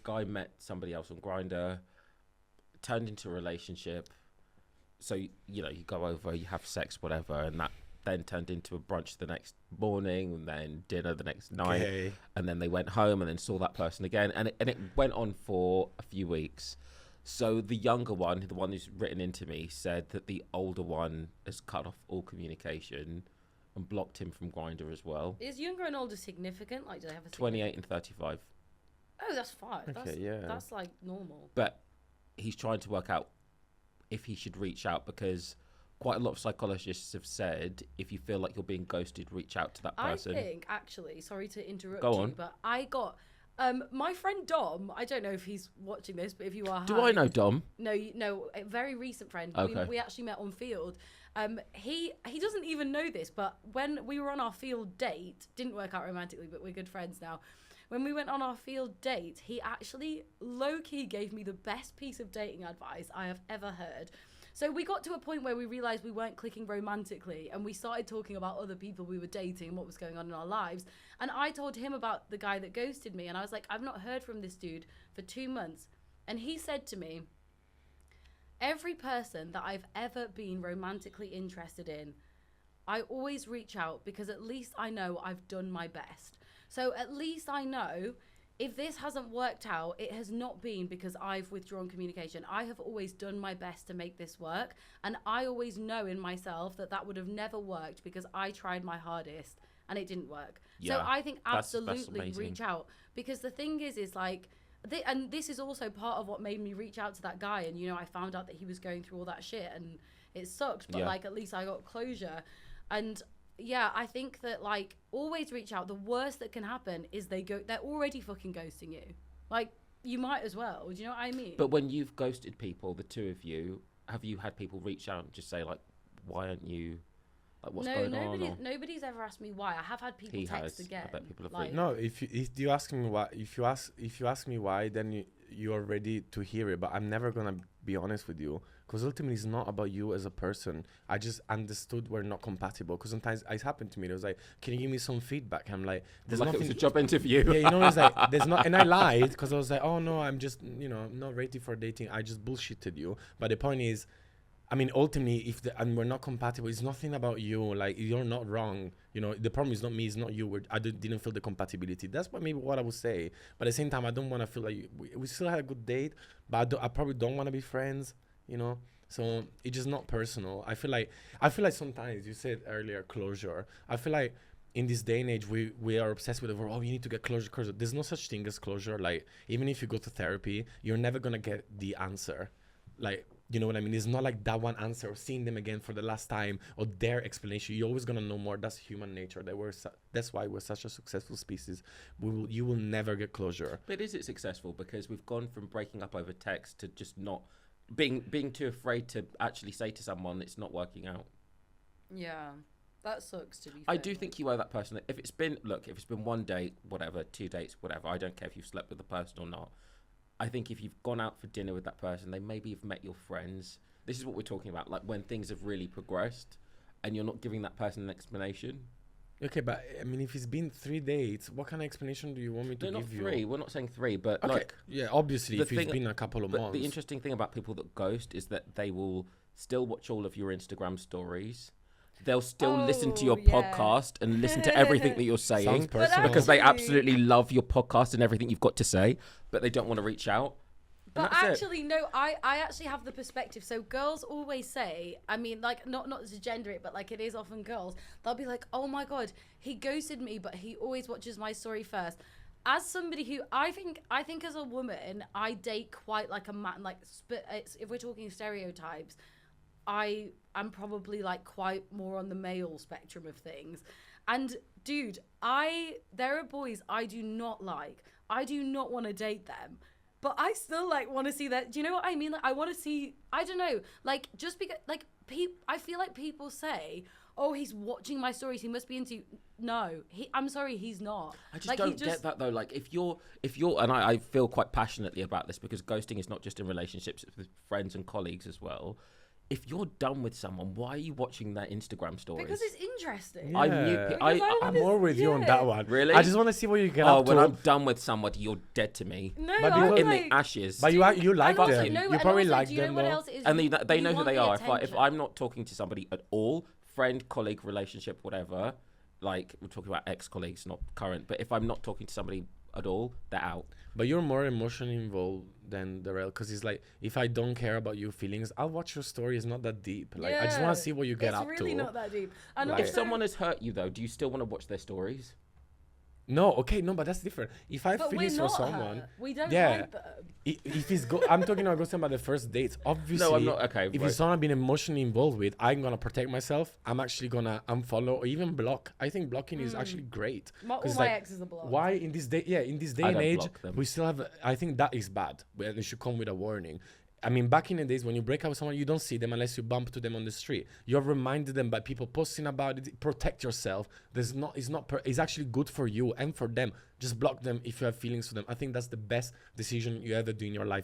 guy met somebody else on Grindr, turned into a relationship. So, you know, you go over, you have sex, whatever, and that then turned into a brunch the next morning, and then dinner the next night. Okay. And then they went home and then saw that person again. And it went on for a few weeks. So the younger one, the one who's written into me, said that the older one has cut off all communication and blocked him from Grindr as well. Is younger and older significant? Like, do they have a 28 and 35. Oh, that's fine. Okay, That's like normal. But he's trying to work out if he should reach out, because quite a lot of psychologists have said if you feel like you're being ghosted, reach out to that person. I think, actually, sorry to interrupt Go you, on. but I got my friend Dom. I don't know if he's watching this, but if you are, Do I know Dom? No, a very recent friend. Okay. We actually met on field. He doesn't even know this, but when we were on our field date, didn't work out romantically, but we're good friends now. When we went on our field date, he actually low-key gave me the best piece of dating advice I have ever heard. So we got to a point where we realized we weren't clicking romantically, and we started talking about other people we were dating and what was going on in our lives. And I told him about the guy that ghosted me, and I was like, I've not heard from this dude for 2 months. And he said to me, every person that I've ever been romantically interested in, I always reach out because at least I know I've done my best. So at least I know if this hasn't worked out, it has not been because I've withdrawn communication. I have always done my best to make this work. And I always know in myself that that would have never worked because I tried my hardest and it didn't work. Yeah, so I think that's absolutely amazing. reach out. Because the thing is like, and this is also part of what made me reach out to that guy. And, you know, I found out that he was going through all that shit and it sucked. But, like, at least I got closure. And, yeah, I think that, like, always reach out. The worst that can happen is they're already fucking ghosting you. Like, you might as well. Do you know what I mean? But when you've ghosted people, the two of you, have you had people reach out and just say, like, why aren't you... Like, what's going on? Or... Nobody's ever asked me why. I have had people text again. I bet people have like, No, if you ask me why, if you ask me why, then you are ready to hear it. But I'm never gonna be honest with you, because ultimately it's not about you as a person. I just understood we're not compatible. Because sometimes it happened to me. It was like, can you give me some feedback? I'm like, there's like nothing. It was a job interview. Yeah, you know, it's like there's not, and I lied because I was like, oh no, I'm just, you know, not ready for dating. I just bullshitted you. But the point is, I mean, ultimately, and we're not compatible, it's nothing about you. Like, you're not wrong. You know, the problem is not me, it's not you. Didn't feel the compatibility. That's what I would say. But at the same time, I don't want to feel like we still had a good date, but I probably don't want to be friends, you know? So it's just not personal. I feel like sometimes, you said earlier, closure. I feel like in this day and age, we are obsessed with, you need to get closure. There's no such thing as closure. Like, even if you go to therapy, you're never going to get the answer. Like, you know what I mean? It's not like that one answer or seeing them again for the last time or their explanation. You're always going to know more. That's human nature. That's why we're such a successful species. You will never get closure. But is it successful? Because we've gone from breaking up over text to just not being too afraid to actually say to someone it's not working out. Yeah, that sucks to be fair. I do think you owe that person. If it's been one date, whatever, 2 dates, whatever, I don't care if you've slept with the person or not. I think if you've gone out for dinner with that person, they maybe have met your friends. This is what we're talking about, like when things have really progressed and you're not giving that person an explanation. Okay, but I mean, if it's been 3 dates, what kind of explanation do you want me to give you? Not 3. We're not saying 3, but okay. like... Yeah, obviously, if it's been a couple of months. The interesting thing about people that ghost is that they will still watch all of your Instagram stories. They'll still listen to your podcast and listen to everything that you're saying because they absolutely love your podcast and everything you've got to say, but they don't want to reach out. But actually, no, I actually have the perspective. So girls always say, I mean, like, not to gender it, but like it is often girls. They'll be like, oh my God, he ghosted me, but he always watches my story first. As somebody who I think as a woman, I date quite like a man. Like, if we're talking stereotypes, I'm probably like quite more on the male spectrum of things. And dude, there are boys I do not like. I do not want to date them. But I still like want to see that. Do you know what I mean? Like, I want to see, I don't know, like, just because, like, I feel like people say, oh, he's watching my stories, he must be into, no, I'm sorry, he's not. I just don't get that though. Like, if you're, and I feel quite passionately about this because ghosting is not just in relationships, it's with friends and colleagues as well. if you're done with someone, why are you watching their Instagram stories? Because it's interesting. Yeah. I'm new. Because I I'm wanna more with you on yeah. that one. Really? I just want to see what you get Oh, up when to. I'm done with somebody, you're dead to me. No, But I'm because- In like, the ashes. But you like and also, them. no, You and probably also, like do you know them what though. else it is? And You- they you know who want they the are. If attention. I'm not talking to somebody at all, friend, colleague, relationship, whatever, like we're talking about ex-colleagues, not current, but if I'm not talking to somebody at all, they're out. But you're more emotionally involved than the real, because it's like, if I don't care about your feelings, I'll watch your story. It's not that deep. Like, I just want Yeah. to see what you get it's up really to. not that deep. And Like- If also, someone has hurt you, though, do you still want to watch their stories? No, okay, no, but that's different. If I have but we're feelings for not someone, hurt. We don't yeah. like them. if it's I'm talking about ghosting about the first dates. Obviously, No, I'm not. Okay. if right. it's someone I've been emotionally involved with, I'm gonna protect myself. I'm actually gonna unfollow or even block. I think blocking is actually great. All 'Cause, my like, exes are blocked. Why in this day? Yeah, in this day I and don't age, block them. we still have. I think that is bad. It should come with a warning. I mean, back in the days when you break up with someone, you don't see them unless you bump to them on the street. You're reminded them by people posting about it. Protect yourself. It's actually good for you and for them. Just block them if you have feelings for them. I think that's the best decision you ever do in your life.